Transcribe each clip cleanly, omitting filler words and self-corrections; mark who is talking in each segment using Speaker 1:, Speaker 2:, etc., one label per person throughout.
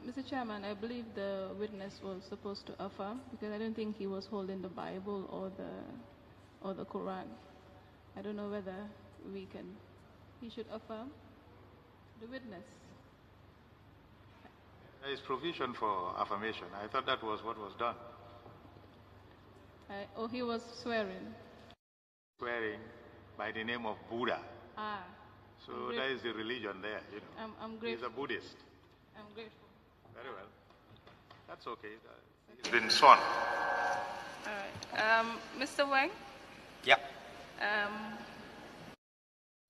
Speaker 1: Mr. Chairman, I believe the witness was supposed to affirm because I don't think he was holding the Bible or the Quran. I don't know whether he should affirm the witness.
Speaker 2: There is provision for affirmation. I thought that was what was done.
Speaker 1: He was swearing.
Speaker 2: Swearing by the name of Buddha.
Speaker 1: Ah.
Speaker 2: So that is the religion there, you know.
Speaker 1: I'm grateful.
Speaker 2: He's a Buddhist.
Speaker 1: I'm grateful.
Speaker 2: Very well. That's okay. It's been sworn.
Speaker 1: All right. Mr. Wang?
Speaker 3: Yeah.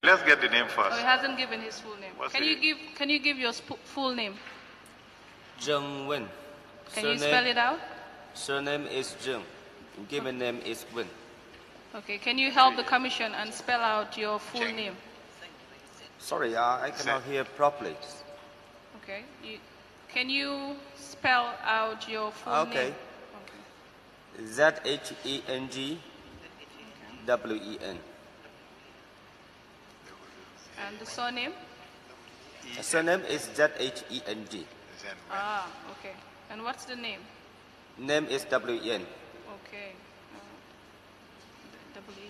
Speaker 2: Let's get the name first.
Speaker 1: Oh, he hasn't given his full name. Can you give your full name?
Speaker 3: Zheng Wen.
Speaker 1: Can you spell it out?
Speaker 3: Surname is Zheng. Given name is Wen.
Speaker 1: Okay. Can you help the commission and spell out your full name?
Speaker 3: Sorry, I cannot hear properly.
Speaker 1: Okay. Can you spell out your full name?
Speaker 3: Okay. Zhengwen.
Speaker 1: And the surname?
Speaker 3: The surname is Zheng.
Speaker 1: Ah, okay. And what's the name?
Speaker 3: Name is Wen.
Speaker 1: Okay.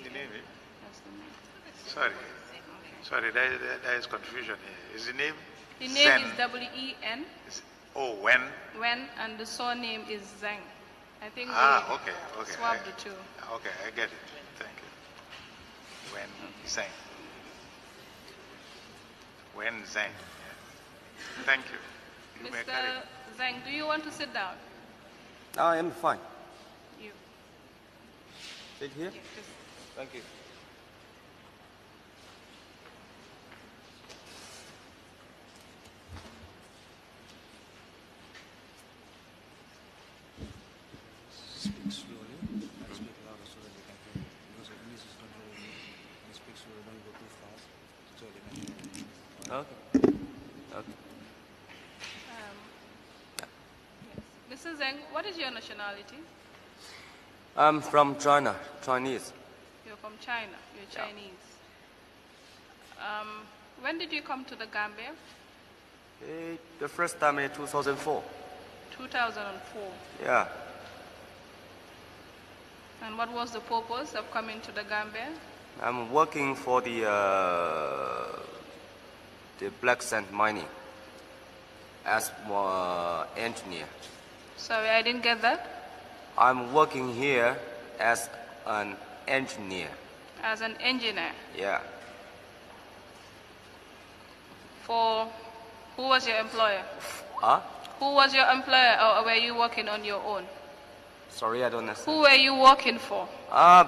Speaker 2: The name is?
Speaker 1: That's the name.
Speaker 2: Sorry.
Speaker 1: Okay.
Speaker 2: Sorry, there is confusion here. Is the name?
Speaker 1: The name is Wen.
Speaker 2: Oh, Wen?
Speaker 1: Wen, and the surname is Zheng. I think
Speaker 2: okay.
Speaker 1: Swap the two.
Speaker 2: Okay, I get it. Thank you. Wen Zheng. Wen Zheng. Yeah. Thank you.
Speaker 1: Mr. Zheng, do you want to sit down?
Speaker 3: I am fine.
Speaker 1: You.
Speaker 3: Sit here?
Speaker 1: Yeah,
Speaker 3: Thank you.
Speaker 4: Speak slowly and speak louder so that they can hear you. Because if music don't hear you, and speak slowly, don't go too fast so they can hear you.
Speaker 3: Okay. Okay.
Speaker 1: yes. Mr. Zheng, what is your nationality?
Speaker 3: I'm from China, Chinese.
Speaker 1: You're from China. You're Chinese. When did you come to the Gambia?
Speaker 3: The first time in 2004.
Speaker 1: 2004.
Speaker 3: Yeah.
Speaker 1: And what was the purpose of coming to the Gambia?
Speaker 3: I'm working for the black sand mining as engineer.
Speaker 1: Sorry, I didn't get that.
Speaker 3: I'm working here as an engineer.
Speaker 1: As an engineer.
Speaker 3: Yeah.
Speaker 1: For who was your employer?
Speaker 3: Huh?
Speaker 1: Who was your employer, or were you working on your own?
Speaker 3: Sorry, I don't understand.
Speaker 1: Who were you working for?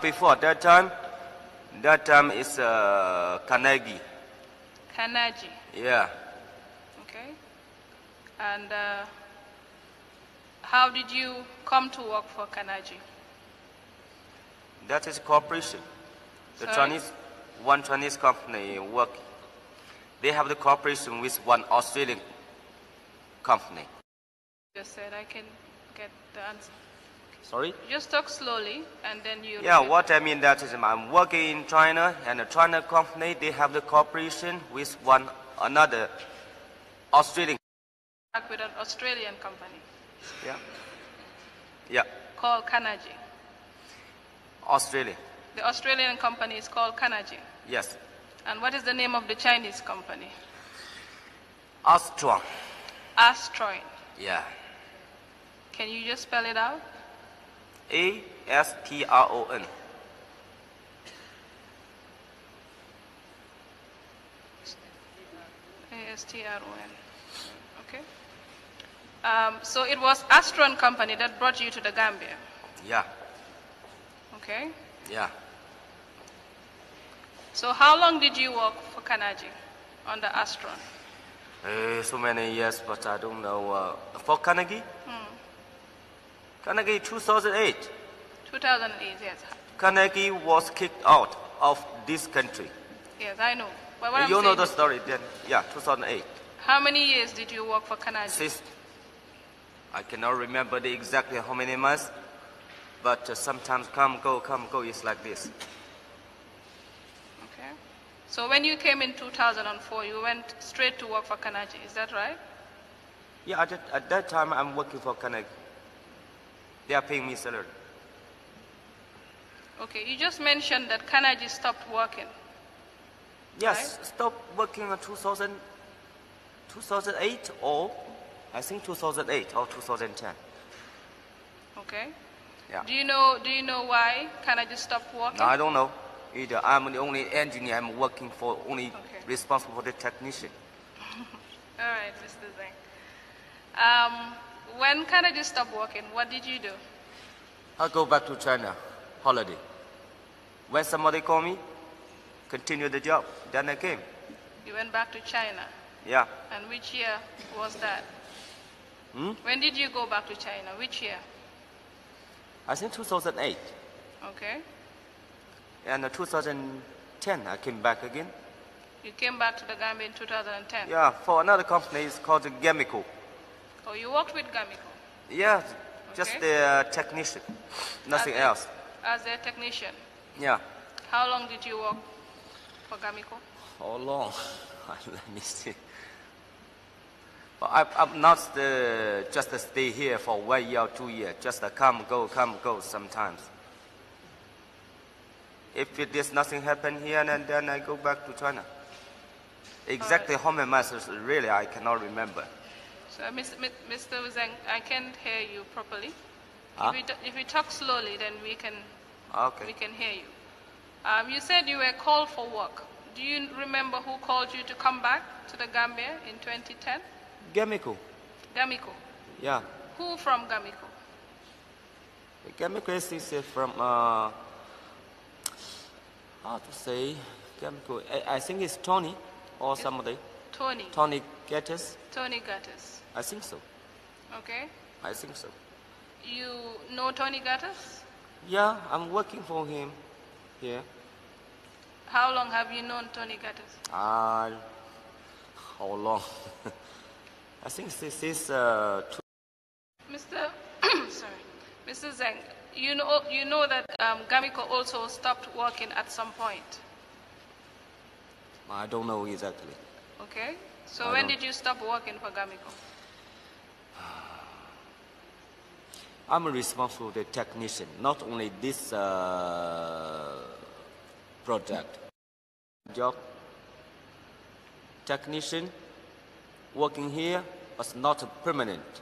Speaker 3: Before that time is Carnegie.
Speaker 1: Carnegie.
Speaker 3: Yeah.
Speaker 1: Okay. And how did you come to work for Carnegie?
Speaker 3: That is corporation. The
Speaker 1: Sorry?
Speaker 3: one Chinese company work. They have the cooperation with one Australian company.
Speaker 1: Just said I can get the answer.
Speaker 3: Sorry?
Speaker 1: Just talk slowly and then you...
Speaker 3: Yeah, what I mean that is I'm working in China and a China company, they have the cooperation with another Australian.
Speaker 1: With an Australian company.
Speaker 3: Yeah. Yeah.
Speaker 1: Called Carnegie.
Speaker 3: Australia.
Speaker 1: The Australian company is called Carnegie.
Speaker 3: Yes.
Speaker 1: And what is the name of the Chinese company?
Speaker 3: Astron.
Speaker 1: Astron.
Speaker 3: Yeah.
Speaker 1: Can you just spell it out?
Speaker 3: Astron.
Speaker 1: Astron. Okay. So it was Astron company that brought you to the Gambia.
Speaker 3: Yeah.
Speaker 1: Okay.
Speaker 3: Yeah.
Speaker 1: So how long did you work for Carnegie on the Astron?
Speaker 3: So many years, but I don't know. For Carnegie? Carnegie 2008.
Speaker 1: 2008, yes.
Speaker 3: Carnegie was kicked out of this country.
Speaker 1: Yes, I know. But what
Speaker 3: You
Speaker 1: I'm
Speaker 3: know
Speaker 1: saying
Speaker 3: the
Speaker 1: is,
Speaker 3: story then? Yeah, 2008.
Speaker 1: how many years did you work for Carnegie?
Speaker 3: I cannot remember exactly how many months, but sometimes come, go, it's like this.
Speaker 1: Okay. So when you came in 2004, you went straight to work for Carnegie, is that right?
Speaker 3: Yeah, at that time I'm working for Carnegie. They are paying me salary.
Speaker 1: Okay, you just mentioned that Carnegie stopped working.
Speaker 3: Yes, stopped working in 2008 or I think 2008 or 2010.
Speaker 1: Okay.
Speaker 3: Yeah.
Speaker 1: Do you know why Carnegie stopped working?
Speaker 3: No, I don't know either. I'm the only engineer. I'm working for only
Speaker 1: Okay.
Speaker 3: responsible for the technician.
Speaker 1: All right, Mr. Zheng. When Carnegie stopped working, what did you do?
Speaker 3: I go back to China, holiday. When somebody call me, continue the job. Then I came.
Speaker 1: You went back to China.
Speaker 3: Yeah.
Speaker 1: And which year was that?
Speaker 3: Hmm?
Speaker 1: When did you go back to China? Which year?
Speaker 3: I think 2008.
Speaker 1: Okay.
Speaker 3: And 2010 I came back again.
Speaker 1: You came back to the Gambia in 2010.
Speaker 3: Yeah, for another company. It's called Gamico.
Speaker 1: Oh, you worked with Gamico?
Speaker 3: Yeah, just
Speaker 1: Okay.
Speaker 3: the technician. Nothing else.
Speaker 1: As a technician.
Speaker 3: Yeah.
Speaker 1: How long did you work for Gamico?
Speaker 3: How long? Let me see. But I'm not just to stay here for 1 year or 2 years. Just to come, go sometimes. If there's nothing happen here, and then I go back to China. Exactly how many months, really, I cannot remember.
Speaker 1: So, Mr. Zheng, I can't hear you properly.
Speaker 3: Huh?
Speaker 1: If we talk slowly, then we can
Speaker 3: Okay.
Speaker 1: hear you. You said you were called for work. Do you remember who called you to come back to the Gambia in 2010?
Speaker 3: Gamico.
Speaker 1: Gamico.
Speaker 3: Yeah.
Speaker 1: Who from Gamico?
Speaker 3: Gamico is from, how to say, Gamico. I think it's Tony or somebody.
Speaker 1: Tony.
Speaker 3: Tony Gettis.
Speaker 1: Tony Gattis.
Speaker 3: I think so.
Speaker 1: Okay.
Speaker 3: I think so.
Speaker 1: You know Tony Gattis?
Speaker 3: Yeah, I'm working for him here.
Speaker 1: How long have you known Tony Gattis?
Speaker 3: How long? I think this is
Speaker 1: Mr. sorry, Mr. Zheng, you know that Gamico also stopped working at some point.
Speaker 3: I don't know exactly.
Speaker 1: Okay. So
Speaker 3: I
Speaker 1: when
Speaker 3: don't-
Speaker 1: did you stop working for Gamico?
Speaker 3: I'm responsible for the technician, not only this project. Job. Technician working here was not permanent.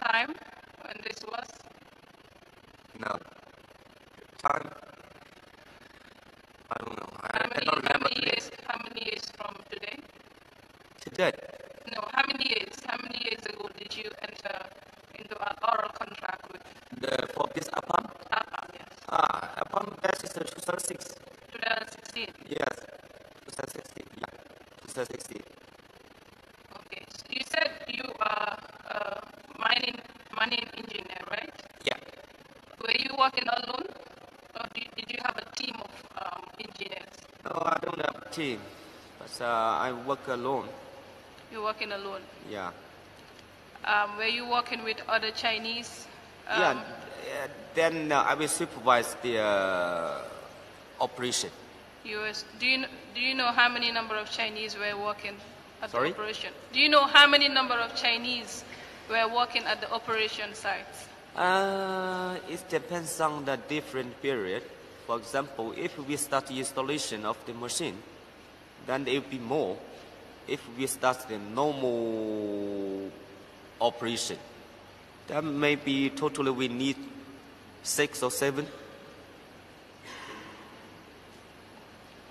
Speaker 1: time when this was?
Speaker 3: No. Time? I don't know. I don't
Speaker 1: How
Speaker 3: remember
Speaker 1: many
Speaker 3: today.
Speaker 1: years? How many years from today?
Speaker 3: Today?
Speaker 1: No, how many years? How many years ago did you enter into an oral contract with
Speaker 3: For this APAM?
Speaker 1: APAM? Yes.
Speaker 3: APAM batch is 2006.
Speaker 1: 2016.
Speaker 3: Yes. 2016. Yeah. 2016.
Speaker 1: Okay. So you said you are a mining engineer, right?
Speaker 3: Yeah.
Speaker 1: Were you working alone, or did you have a team of engineers?
Speaker 3: No, I don't have a team. But I work alone.
Speaker 1: You're working alone.
Speaker 3: Yeah.
Speaker 1: Were you working with other Chinese?
Speaker 3: Yeah. Then I will supervise the operation.
Speaker 1: Do you know how many number of Chinese were working at
Speaker 3: Sorry?
Speaker 1: the operation? Do you know how many number of Chinese were working at the operation sites?
Speaker 3: It depends on the different period. For example, if we start the installation of the machine, then it will be more. If we start the normal operation, then maybe totally we need 6 or 7.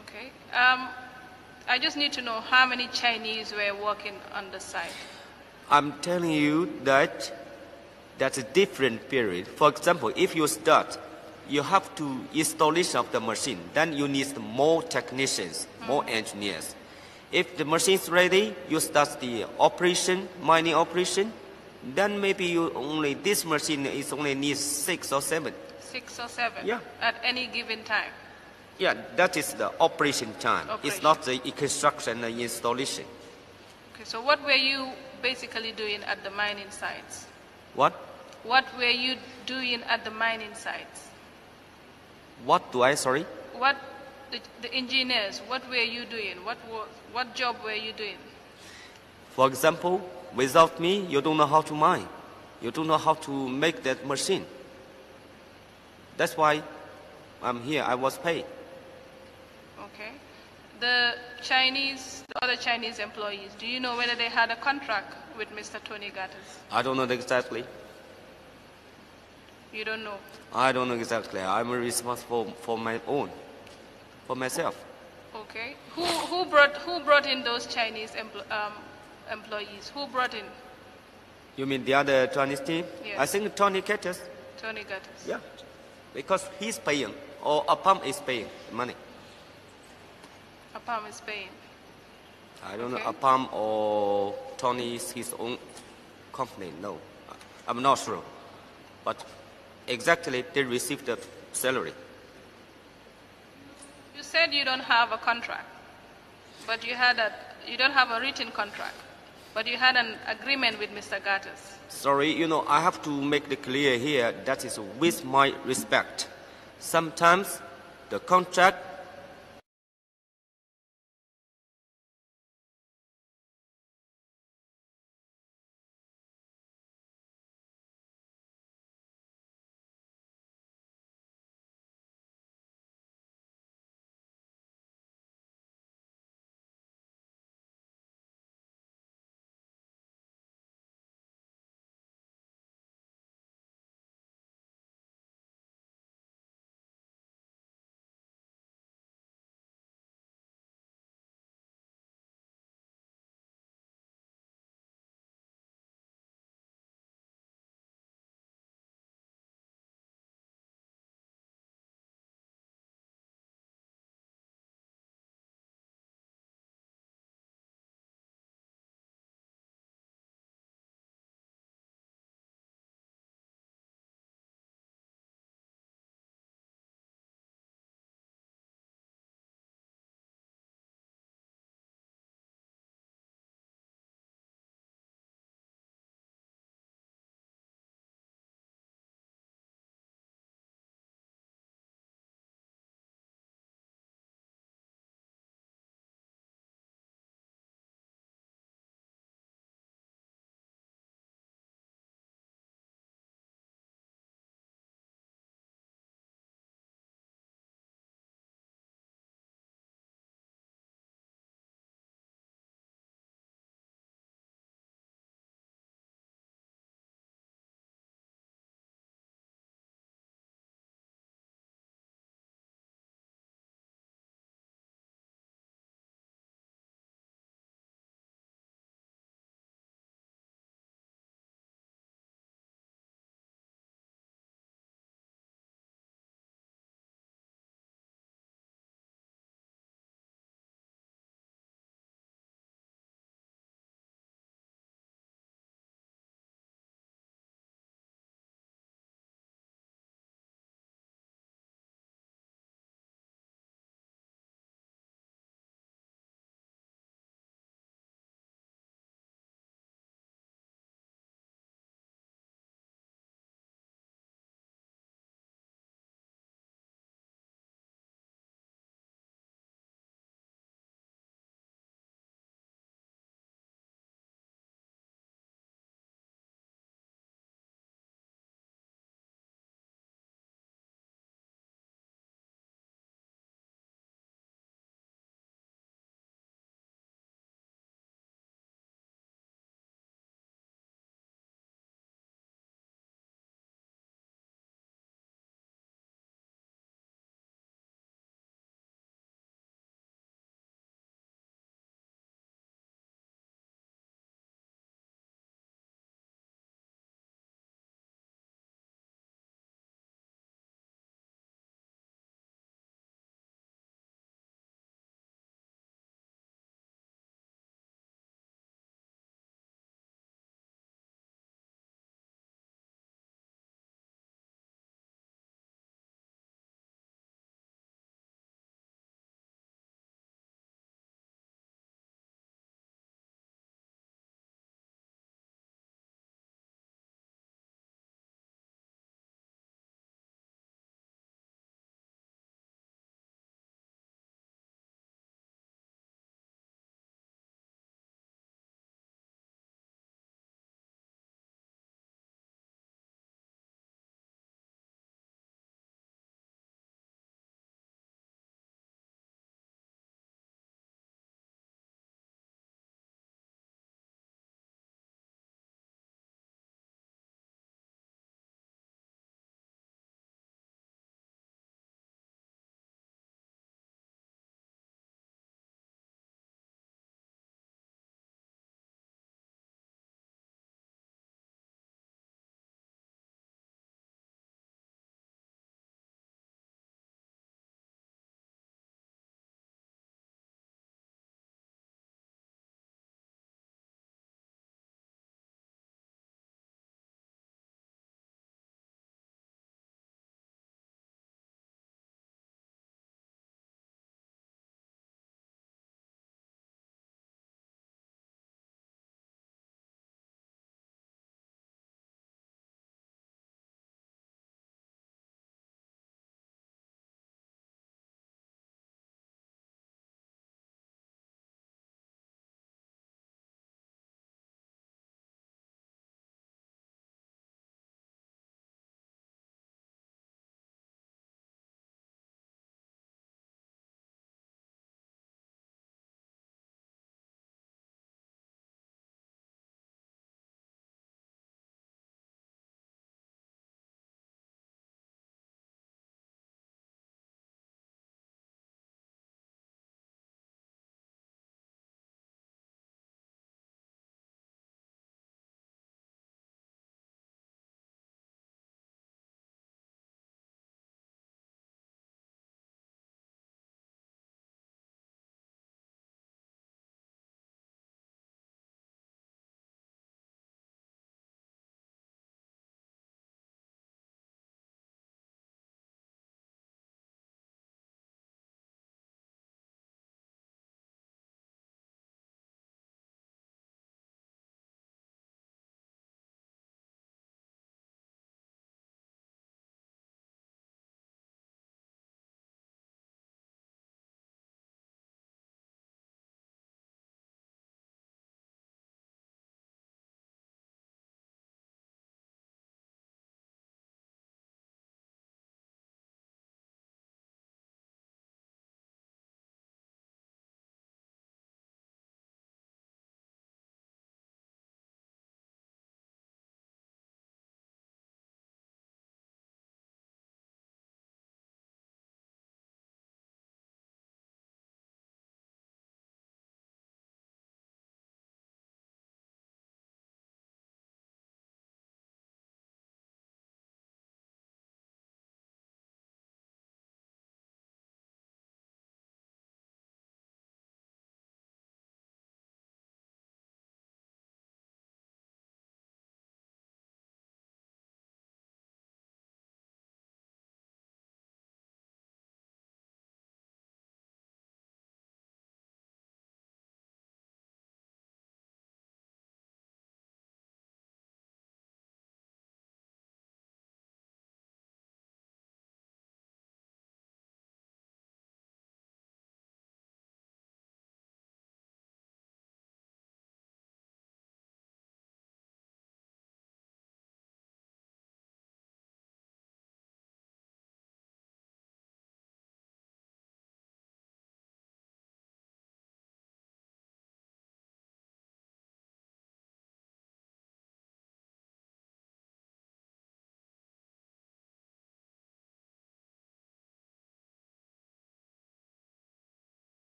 Speaker 1: Okay. I just need to know how many Chinese were working on the site.
Speaker 3: I'm telling you that that's a different period. For example, if you start, you have to installation of the machine, then you need more technicians, more engineers. If the machine is ready, you start the operation, mining operation, then maybe this machine is only needs 6 or 7.
Speaker 1: 6 or 7?
Speaker 3: Yeah.
Speaker 1: At any given time?
Speaker 3: Yeah, that is the operation time. It's
Speaker 1: Operation.
Speaker 3: not the construction and installation.
Speaker 1: Okay, so what were you basically doing at the mining sites?
Speaker 3: What?
Speaker 1: What were you doing at the mining sites?
Speaker 3: What do I, sorry?
Speaker 1: What the engineers, what were you doing? What job were you doing?
Speaker 3: For example, without me, you don't know how to mine. You don't know how to make that machine. That's why I'm here. I was paid.
Speaker 1: Okay. The other Chinese employees, do you know whether they had a contract with Mr. Tony Gatters?
Speaker 3: I don't know exactly.
Speaker 1: You don't know.
Speaker 3: I don't know exactly. I'm responsible for my own, for myself.
Speaker 1: Okay. Who brought in those Chinese employees? Who brought in
Speaker 3: You mean the other Chinese team?
Speaker 1: Yes.
Speaker 3: I think Tony Gatters.
Speaker 1: Tony Gatters?
Speaker 3: Yeah. Because he's paying, or APAM is paying money.
Speaker 1: APAM is paying.
Speaker 3: I don't
Speaker 1: Okay.
Speaker 3: know APAM or Tony is his own company. No, I'm not sure. But exactly, they received the salary.
Speaker 1: You said you don't have a contract, but you don't have a written contract, but you had an agreement with Mr. Gatters.
Speaker 3: Sorry, I have to make it clear here that is with my respect. Sometimes the contract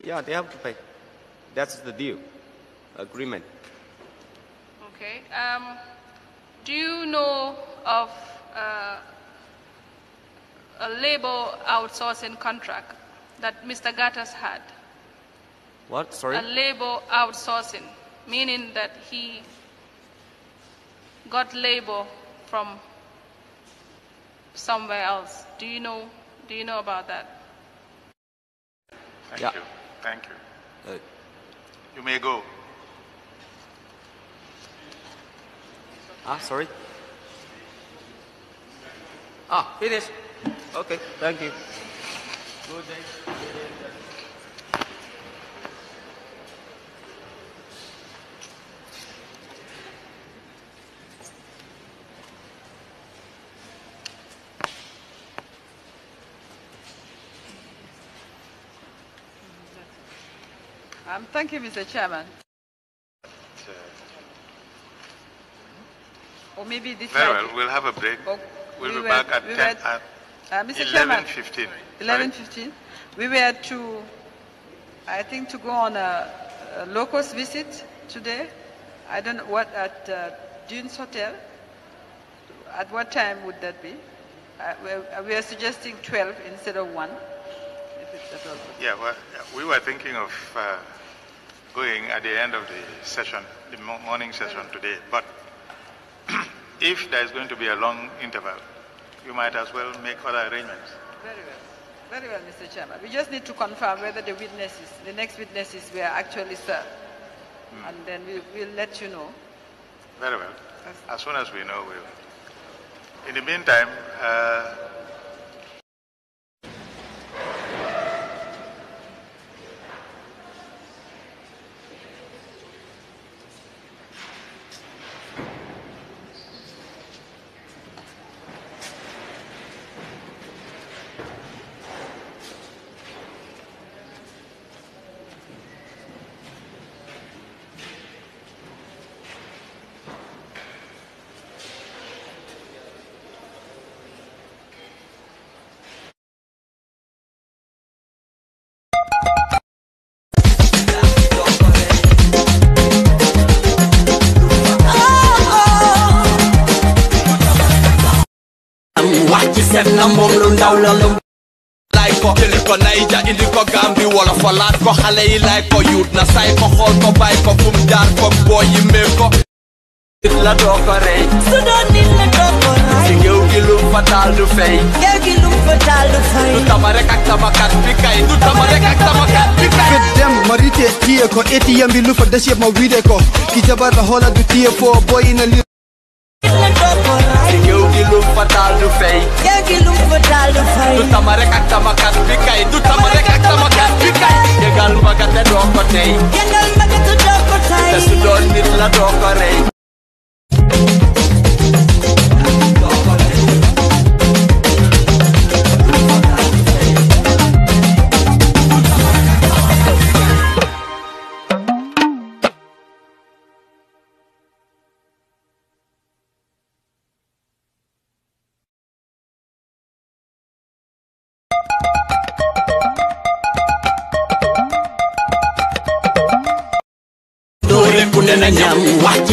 Speaker 3: Yeah, they have to pay. That's the deal, agreement.
Speaker 1: Okay. Do you know of a labor outsourcing contract that Mr. Gattas had?
Speaker 3: What? Sorry?
Speaker 1: A labor outsourcing, meaning that he got labor from somewhere else. Do you know about that?
Speaker 2: Thank
Speaker 3: Yeah.
Speaker 2: you. Thank you.
Speaker 3: Uh,
Speaker 2: You may go.
Speaker 3: Sorry? Finish. Okay, thank you. Good day.
Speaker 5: Thank you, Mr. Chairman. Or maybe this
Speaker 2: Very
Speaker 5: might
Speaker 2: well, we'll have a break.
Speaker 5: Oh,
Speaker 2: We'll
Speaker 5: we
Speaker 2: be
Speaker 5: were-
Speaker 2: back at
Speaker 5: we
Speaker 2: 10
Speaker 5: were-
Speaker 2: at
Speaker 5: Mr. Chairman,
Speaker 2: 11:15.
Speaker 5: 11:15. We were to, I think, to go on a locust visit today. I don't know what, at Dunes Hotel. At what time would that be? We are suggesting 12 instead of 1. If it's at all.
Speaker 2: Yeah, well, we were thinking of going at the end of the session, the morning session today. But if there's going to be a long interval, you might as well make other arrangements.
Speaker 5: Very well. Very well, Mr. Chairman. We just need to confirm whether the next witnesses were actually served. And then we'll let you know.
Speaker 2: Very well. As soon as we know, we'll. In the meantime,
Speaker 6: Wàcc seet na moom lu ndaw la lu lay ko jëli ko Naija indi ko Gambi wala falaat ko xale yi lay ko yuut na say ko xool ko bàyyi ko fu mu jaar ko boo yi mee ko nit la doo ko rey
Speaker 7: su doon nit la doo ko rey
Speaker 6: si géew gi lu fa taal du fay
Speaker 7: géew gi lu fa taal du fay
Speaker 6: du tama rek ak tamakat bi kay du tama rek ak tamakat bi kay
Speaker 8: Fit dem marite tiye ko ATM bi lu fa des yëpp ma wiide ko ki jabar la xoola du tiye foo boy na li
Speaker 7: nit la doo ko rey
Speaker 6: si géew gi lu fa taal du fay
Speaker 7: géew gi lu fa taal du fay
Speaker 6: du tama rek ak tamakat bi kay du tama rek ak tamakat bi kay yëgal mbaga te doo ko tey
Speaker 7: yëngal mbaga te doo ko tey
Speaker 6: te su doon nit la doo ko rey doole ku ne na ñam wàcc